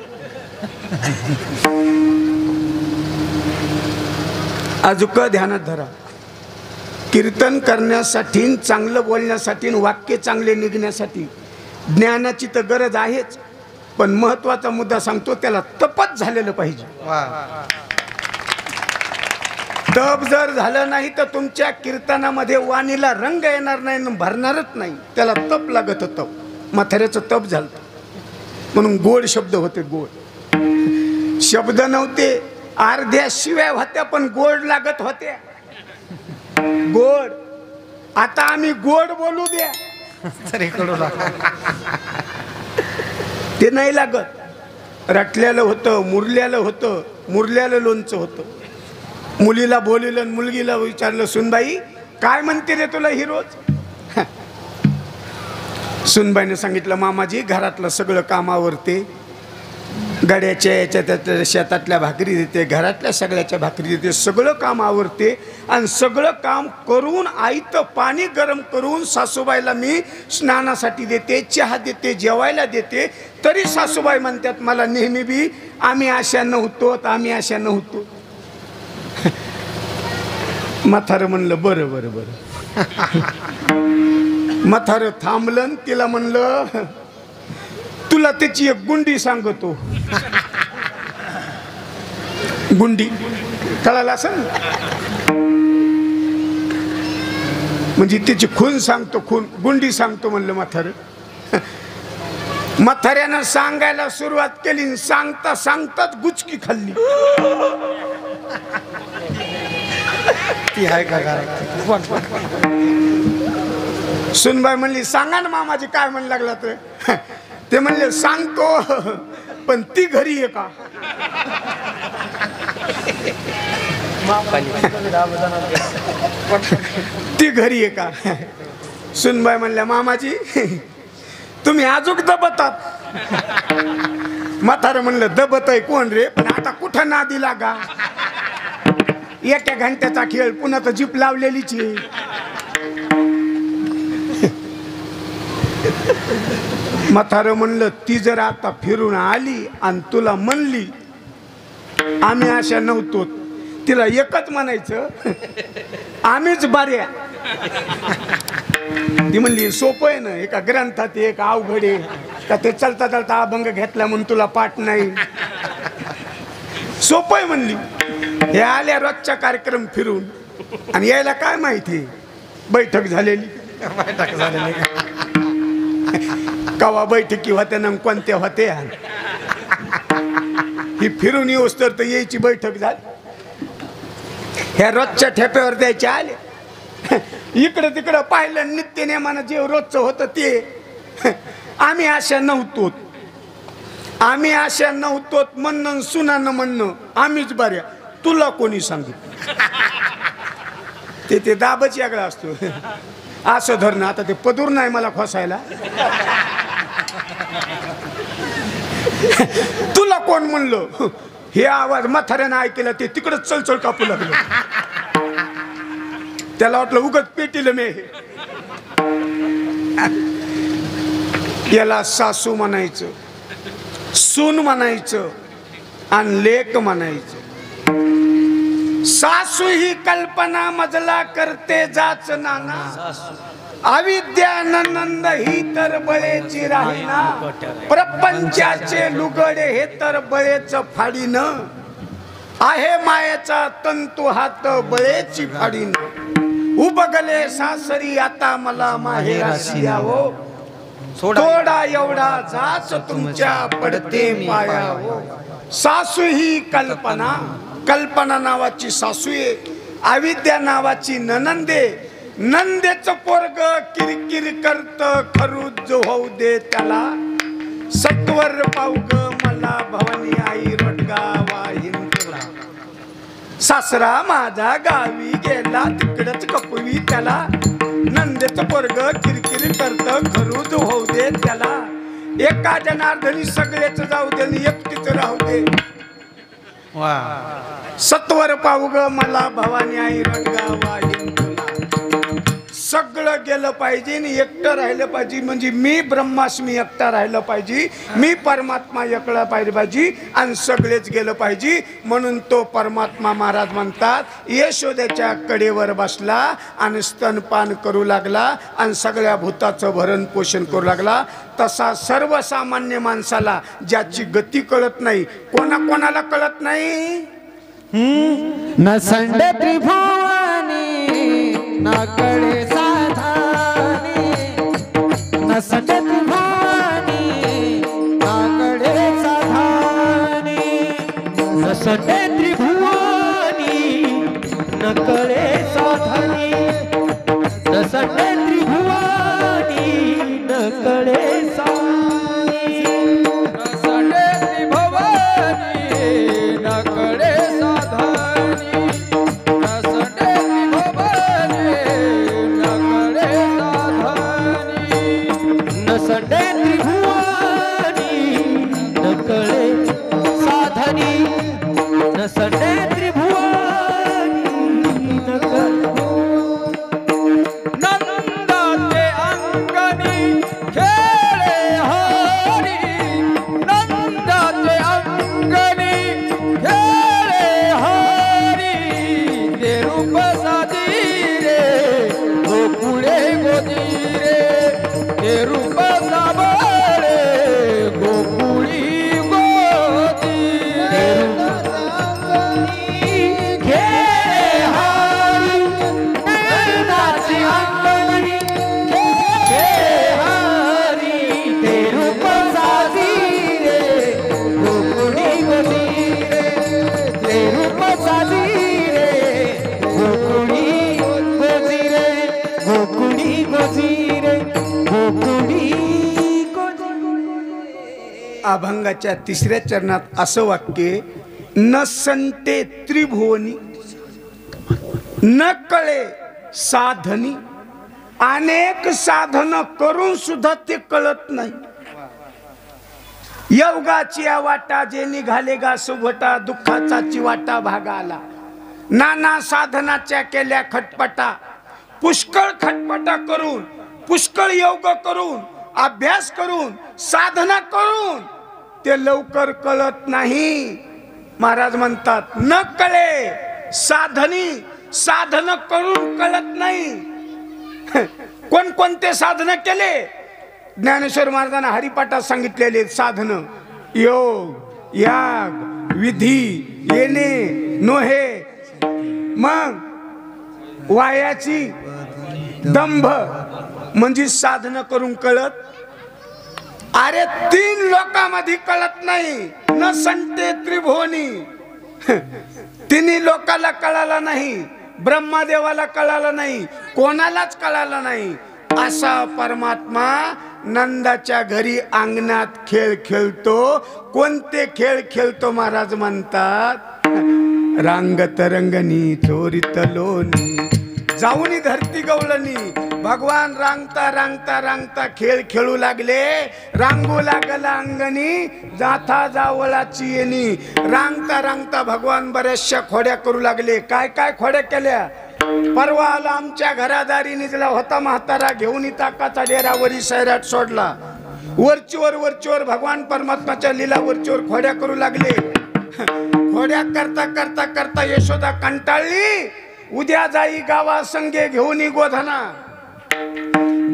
अजूक ध्यानात धरा, कीर्तन करण्यासाठी, चांगलं बोलण्यासाठी, वाक्य चांगले निघण्यासाठी ज्ञानाची तर गरज आहेच, पण महत्वाचा मुद्दा सांगतो, त्याला तपच झालेलं पाहिजे. तप जर झालं नाही तर तुमच्या कीर्तनामध्ये वाणीला रंग येणार नाही, भरणारच नाही. त्याला तप लागत. तप. म्हाताऱ्याचं तप झालं म्हणून गोड शब्द होते. गोड शब्द नव्हते, अर्ध्या शिव्या होत्या पण गोड लागत होत्या. गोड. आता आम्ही गोड बोलू द्या ते नाही लागत. रटल्यालं होतं, मुरल्यालं लोणचं होतं. मुलीला बोलिलं, मुलगीला विचारलं, सुनबाई काय म्हणते रे तुला ही रोज. सुनबाईने सांगितलं, मामाजी घरातलं सगळं काम आवरते, गड्याच्या याच्या शेतातल्या भाकरी देते, घरातल्या सगळ्याच्या भाकरी देते, सगळं काम आवरते. आणि सगळं काम करून आईतं पाणी गरम करून सासूबाईला मी स्नानासाठी देते, चहा देते, जेवायला देते. तरी सासूबाई म्हणतात मला नेहमी बी आम्ही अशा नव्हतो. म्हातारं म्हणलं बरं बरं बरं. म्हातारं थांबलं. तिला म्हणलं तुला त्याची एक गुंडी सांगतो. गुंडी कळाला असं म्हणजे त्याची खून सांगतो. गुंडी सांगतो म्हणलं म्हातारं. म्हाताऱ्यानं सांगायला सुरुवात केली. सांगता सांगताच गुचकी खाल्ली. ती आहे का? सुनबाई म्हणली सांगा ना मामाजी काय म्हण लागला तर. ते म्हणले सांगतो पण ती घरी आहे का. ती घरी आहे का. सुनबाई म्हणल्या मामाजी तुम्ही अजूक दबतात. म्हातारं म्हणलं दबत आहे कोण रे, पण आता कुठं नादी लागा. एका घंट्याचा खेळ, पुन्हा तर जीप लावलेलीच आहे. म्हातारं म्हणलं ती जर आता फिरून आली आणि तुला म्हणली आम्ही अशा नव्हतो, तिला एकच म्हणायचं आम्हीच बऱ्या. ती म्हणली सोपं आहे ना, एका ग्रंथात एक अवघड आहे का ते चालता चालता अभंग घेतला म्हणून तुला पाठ नाही. सोपं आहे म्हणली. हे आल्या रोजचा कार्यक्रम फिरून आणि यायला काय माहिती बैठक झालेली. कवा बैठकी होत्या ना कोणत्या होत्या. ही फिरून येऊस तर यायची बैठक झाली. ह्या रोजच्या ठेप्यावर द्यायचे आले. इकडं तिकडं पाहिलं नित्य नेमानं जे रोजचं होतं ते. आम्ही अशा नव्हतो. आम्ही अशा नव्हतो म्हणणं सुनानं म्हणणं आम्हीच बऱ्या तुला कोणी सांगितलं ते दाबच यागळा असतो असं धरणं आता ते पदूर नाही मला खोसायला तुला कोण म्हणलं हे आवाज म्हाताऱ्यानं ऐकलं ते तिकडच चलचल कापू लागलं त्याला वाटलं उगत पेटील मे याला सासू म्हणायचं सून म्हणायचं आणि लेक म्हणायचं सासू ही कल्पना मजला करते जाच नाना अविद्यानंद ही तर बळेची राहीना प्रपंचाचे लुगडे हे तर बळेच फाडीन आहे मायेचा तंतू हात बळेची फाडीन उबगले सासरी आता मला माहेराशी यावो थोडा एवढा जाच तुमच्या पडते पायावो सासू ही कल्पना कल्पना नावाची सासू आहे अविद्या नावाची ननंदे नंदेच पोरग किरकिर करत खरूज होऊ दे त्याला सत्वर पावग मला भवानी आई रटगा वाहिन केला सासरा माझा गावी गेला तिकडच कपवी त्याला नंदेच पोरग किरकिर करत खरूज होऊ दे त्याला एका जनार्दनी सगळेच जाऊ दे आणि एकटीच राहू दे सत्वर पावग मला भवानी आई रटगा वाहिन तुला सगळं गेलं पाहिजे आणि एकटं राहिलं पाहिजे म्हणजे मी ब्रह्मास्मी एकटा राहिलं पाहिजे मी परमात्मा एकला पाहिजे आणि सगळेच गेलं पाहिजे म्हणून तो परमात्मा महाराज म्हणतात यशोदेच्या कडेवर बसला आणि स्तनपान करू लागला आणि सगळ्या भूताचं भरण पोषण करू लागला तसा सर्वसामान्य माणसाला ज्याची गती कळत नाही कोणाला कळत नाही नसंड त्रिभुवनी नाकडे साधानी नसंड त्रिभुवनी नाकडे साधानी नसंड त्रिभुवनी नकडे साधानी नसंड त्रिभुवनी नकडे साधानी नसंड त्रिभुवनी नकडे अभंगाच्या तिसऱ्या चरणात असं वाक्य न संते त्रिभुवनी न कळे साधनी अनेक साधन करून सुद्धा ते कळत नाही योगाची वाटा जे निघाले गा सुभटा दुःखाचा चिवाटा भागाला नाना साधनाच्या केल्या खटपटा पुष्कळ खटपटा करून पुष्कळ योग करून अभ्यास करून साधना करून ते लवकर कळत नाही महाराज म्हणतात न कळे साधनी साधन करून कळत नाही कोणकोणते साधन केले ज्ञानेश्वर महाराजांना हरिपाठात सांगितलेले साधन योग याग विधी येणे नोहे मग वायाची दंभ म्हणजे साधन करून कळत अरे 3 लोकांमध्ये कळत नाही न संते त्रिभुवनी तिन्ही लोकाला कळाला नाही ब्रह्मदेवाला कळाला नाही कोणालाच कळाला नाही असा परमात्मा नंदाच्या घरी अंगणात खेळ खेळतो. कोणते खेळ खेळतो महाराज म्हणतात? रांगत रंगनी चोरीत लोणी जाऊनी धरती गवळणी. भगवान रांगता रांगता रांगता खेळ खेळू लागले. रांगू लागला अंगणी जाथा जावळाची येणी. रांगता रांगता भगवान बऱ्याचशा खोड्या करू लागले. काय काय खोड्या केल्या? परवा आला आमच्या घरादारी निजला होता म्हातारा घेऊन ताकाचा डेरावरी सैराट सोडला. वरचीवर भगवान परमात्माच्या लीला वरचीवर खोड्या करू लागले. खोड्या करता करता करता यशोदा कंटाळली. उद्या जाई गावा संगे घेऊन गोधना.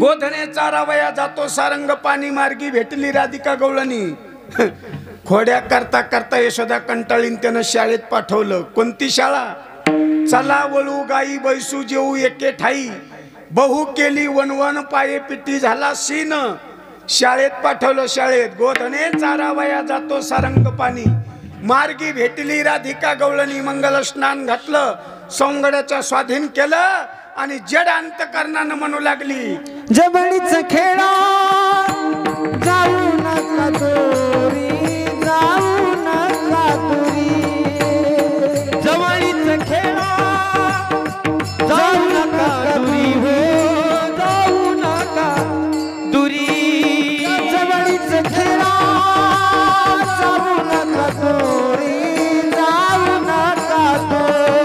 गोधने चारावया जातो सारंग पाणी मार्गी भेटली राधिका गवळणी. खोड्या करता करता यशोदा कंटाळीन त्यानं शाळेत पाठवलं. कोणती शाळा? चला वळू गाई बैसू जेऊ एके ठाई. बहु केली वनवन पाये पिटी झाला सीन. शाळेत पाठवलं. शाळेत गोधने चारावया जातो सारंग पाणी मार्गी भेटली राधिका गवळणी. मंगल स्नान घातलं. सौंगड्याच्या स्वाधीन केलं आणि जड अंतकरणानं म्हणू लागली. जबडीच खेळा जाऊ नका तुरी जाऊ नका तुरी. जबडीच खेळा जाऊ नका तुरी हो जाऊ नका तुरी. जबडीच खेळा जाऊ नका तुरी जाऊ नका तुरी.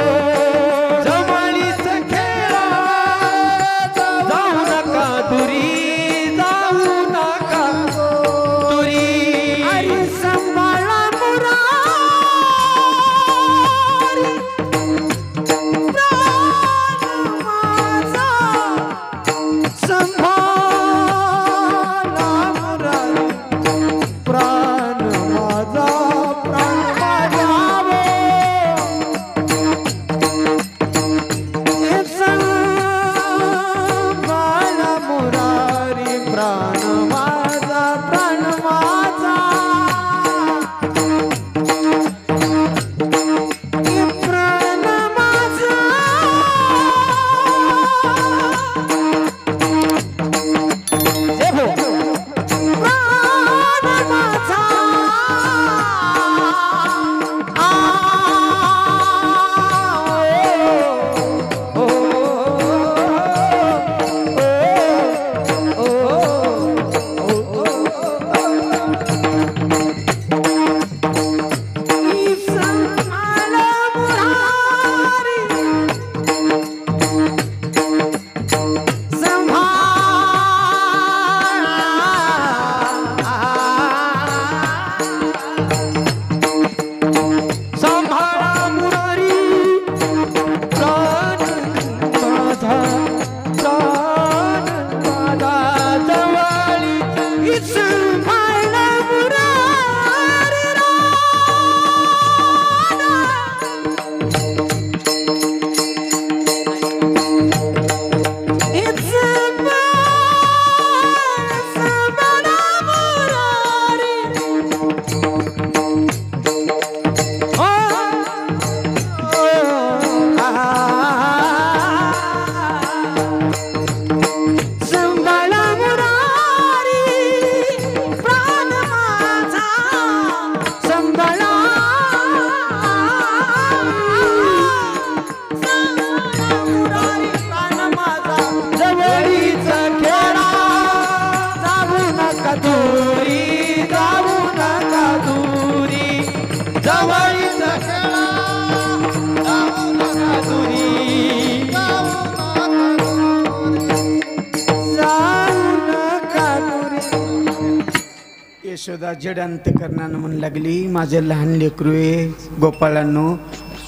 यशोदा जड अंतकरणानं म्हणू लागली. माझं लहान लेकरू आहे गोपाळांनो,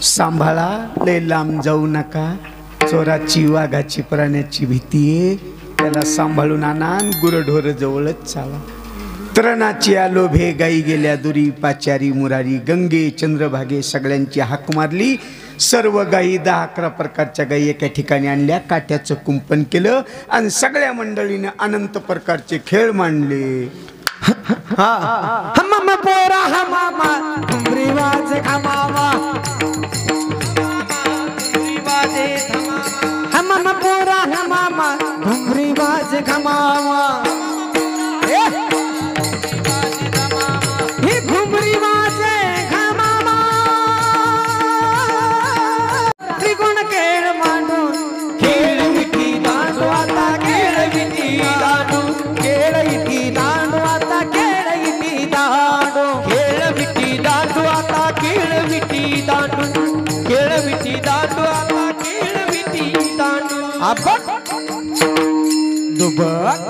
सांभाळा, लय लांब जाऊ नका. चोराची वाघाची प्राण्याची भीती आहे, त्याला सांभाळून आणा. गुरढोर जवळच चाला. तृणाची आलोभे गाई गेल्या दुरी. पाचारी मुरारी गंगे चंद्रभागे सगळ्यांची हाक मारली. सर्व गायी 10-11 प्रकारच्या गायी एका ठिकाणी आणल्या. काट्याचं कुंपण केलं आणि सगळ्या मंडळीने अनंत प्रकारचे खेळ मांडले. हमामा पोरा हमामा रिवाज खमामा. हमामा पोरा हमामा रिवाज खमामा. अबक दुबक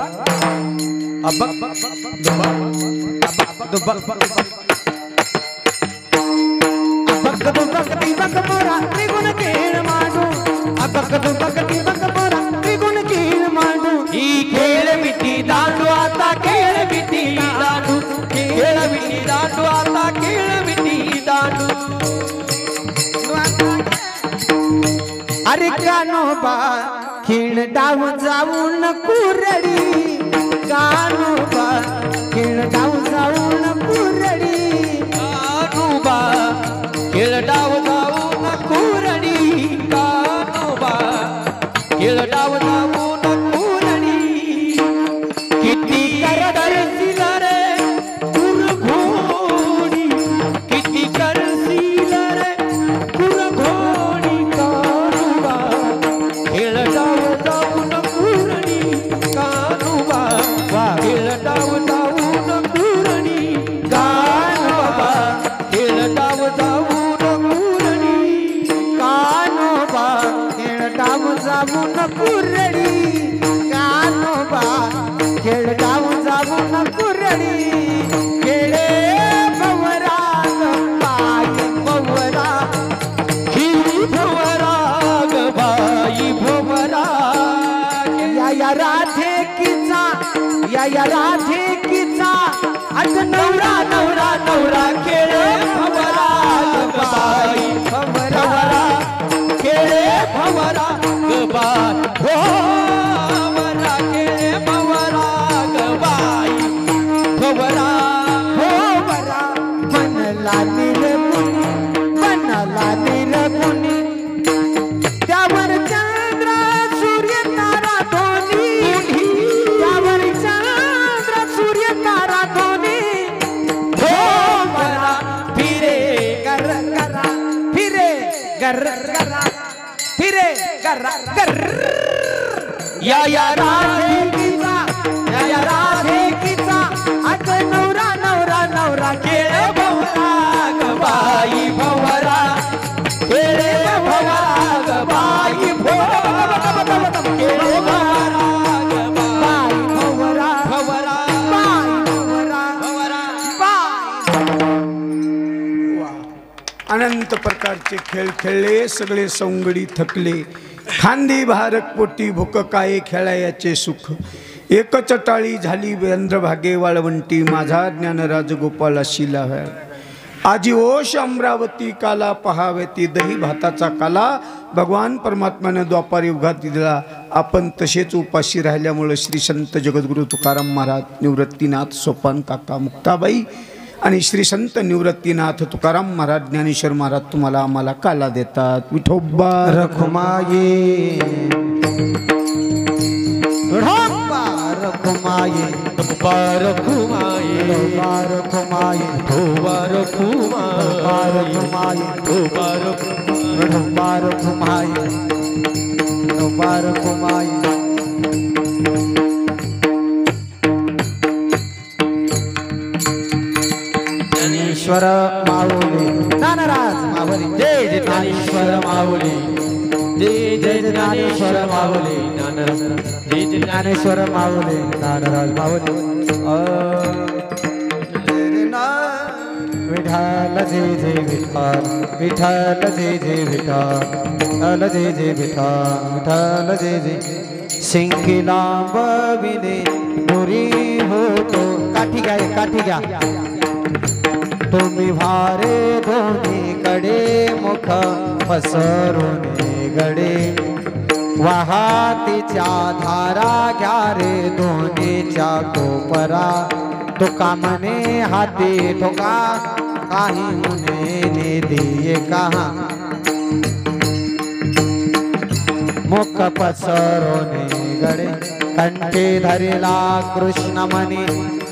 अबक दुबक दुबक अबक दुबक दिबक मोरा त्रिगुण खेळ मांडू अबक दुबक दिबक मोरा त्रिगुण खेळ मांडू ही खेळ विटी दांडू आता खेळ विटी दांडू खेळ विटी दांडू आता खेळ विटी दांडू अरे कान्होबा खेळ डाव जाऊन कुरडी कान्होबा खेळ डाव जाऊन कुरडी कान्होबा खेळ डाव जाऊन कुरडी कान्होबा खेळ डाव जाऊन कुरडी किती करशील रे कुरघोडी किती करशील रे कुरघोडी कान्होबा खेळ डाव जाऊन कुरडी कान्होबा खेळ डाव जाऊन कुरडी कान्होबा खेळ डाव जाऊन कुरडी कान्होबा खेळ डाव जाऊन कुरडी कान्होबा खेळ डाव जाऊन कुरडी खेळे भवरा बाई भवरा ही भवरा बाई भवरा या राधे किचा या राधे किचा अग नवरा नवरा नवरा खेळे भवरा बाई भवरा खेळे भवरा बाई भवरा खेळे भवरा बाई भवरा भवरा बनला निरगुणी त्यावर चंद्र सूर्य तारा दोन्ही त्यावर चंद्र सूर्य तारा दोन्ही भवरा फिरे गर गरा फिरे गर गरा फिरे गर गर या राधे किचा या राधे किचा अग नवरा नवरा नवरा खेळे भवरा बाई भवरा खेळे भवरा बाई भवरा खेळे भवरा बाई भवरा भवरा बाई भवरा भवरा बाई अनंत प्रकारचे खेळ खेळले सगळे सौंगडी थकले खांदी भारक पोटी भुक काय खेळायाचे सुख एकच टाळी झाली चंद्रभागे वाळवंटी माझा ज्ञानराज गोपाला शिला आजी ओश अमरावती काला पहावती दही भाताचा काला भगवान परमात्म्याने द्वापार युगात दिला आपण तसेच उपाशी राहिल्यामुळे श्री संत जगद्गुरु तुकाराम महाराज निवृत्तीनाथ सोपान काका मुक्ताबाई आणि श्री संत निवृत्तीनाथ तुकाराम महाराज ज्ञानेश्वर महाराज तुम्हाला आम्हाला काला देतात विठोबा रखुमाये रखुमाये रखुमाये रखुमाये रखुमाये ज्ञानेश्वर माऊली ज्ञानराज माऊली जय जय ज्ञानेश्वर माऊली जय जय ज्ञानेश्वर माऊली ज्ञानराज जय जय ज्ञानेश्वर माऊली ज्ञानराज माऊली विठ्ठल जय जय विठ्ठल विठ्ठल जय जय विठ्ठल जय जय विठ्ठल जय जय सिंकीला बविले दुरी होतो काठी घ्या तुम्ही भारे दोन्ही कडे मुख पसरून गडे वाहतीच्या धारा घ्या रे दोन्हीच्या कोपरा तुका मने हाती ठोका काही मुने दिये कहा मुख पसरून गडे कंठे धरिला कृष्ण मनी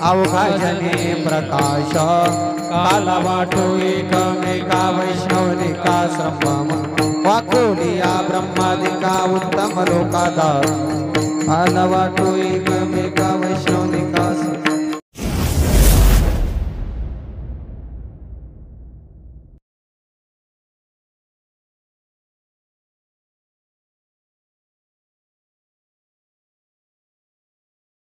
अवघा जने प्रकाश काला वाटो एकमेका वैष्णवनिका संभम वाकोलिया ब्रह्मादिका उत्तम लोकादा काला वाटो एकमेका वैष्णव